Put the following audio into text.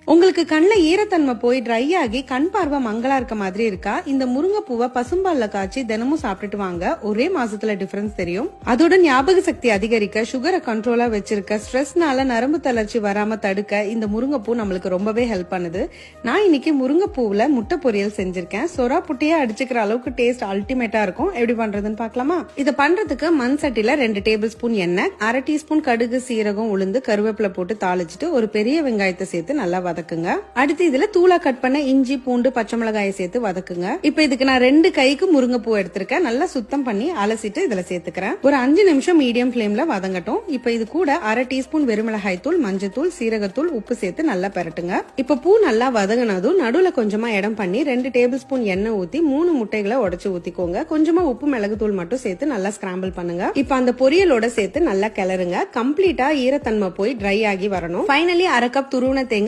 உங்களுக்கு கண்ணுல ஈரத்தன்மை போய் ட்ரை ஆகி கண் பார்வை மங்களா இருக்க மாதிரி இருக்கா? இந்த முருங்கைப்பூவை பசும்பால்ல காய்ச்சி தினமும் சாப்பிட்டுட்டு வாங்க, ஒரே மாசத்துல டிஃபரன்ஸ் தெரியும். அதோட ஞாபக சக்தி அதிகரிக்க, சுகரை கண்ட்ரோலா வச்சிருக்க, ஸ்ட்ரெஸ்னால நரம்பு தளர்ச்சி வராம தடுக்க இந்த முருங்கைப்பூ நம்மளுக்கு ரொம்பவே ஹெல்ப் பண்ணுது. நான் இன்னைக்கு முருங்கைப்பூவுல முட்டை பொரியல் செஞ்சிருக்கேன். சொரா புட்டியே அடிச்சுக்கிற அளவுக்கு டேஸ்ட் அல்டிமேட்டா இருக்கும். எப்படி பண்றதுன்னு பாக்கலாமா? இதை பண்றதுக்கு மண் சட்டில 2 டேபிள் ஸ்பூன் எண்ணெய், 1/2 டீஸ்பூன் கடுகு, சீரகம், உளுந்து, கருவேப்பிலை போட்டு தாளிச்சிட்டு ஒரு பெரிய வெங்காயத்தை சேர்த்து நல்லா வதக்குங்க. அடுத்து இதுல தூளா கட் பண்ண இஞ்சி, பூண்டு, பச்சை மிளகாயை சேர்த்து வதக்குங்க. இப்ப இதுக்கு நான் 2 கைக்கு முருங்கைப்பூ எடுத்திருக்கேன். நல்லா சுத்தம் பண்ணி அலசிட்டு இதுல சேர்த்துக்கிறேன். ஒரு 5 நிமிஷம் மீடியம் ஃபிளேம்ல வதங்கட்டும். இப்ப இது கூட 1/2 டீஸ்பூன் வெறுமிளகாய் தூள், மஞ்சத்தூள், சீரகத்தூள், உப்பு சேர்த்து நல்லா பெரட்டுங்க. இப்ப பூ நல்லா வதங்கினதும் நடுவுல கொஞ்சமா இடம் பண்ணி 2 டேபிள் ஸ்பூன் எண்ணெய் ஊத்தி 3 முட்டைகளை உடைச்சு ஊத்திக்கோங்க. கொஞ்சமா உப்பு, மிளகு தூள் மட்டும் சேர்த்து நல்லா ஸ்கிராம்பிள் பண்ணுங்க. இப்ப அந்த பொரியலோட சேர்த்து நல்லா கிளறுங்க. கம்ப்ளீட்டா ஈரத்தன்மை போய் ட்ரை ஆகி வரணும். ஃபைனலி 1/2 கப் துருவன தேங்காய்,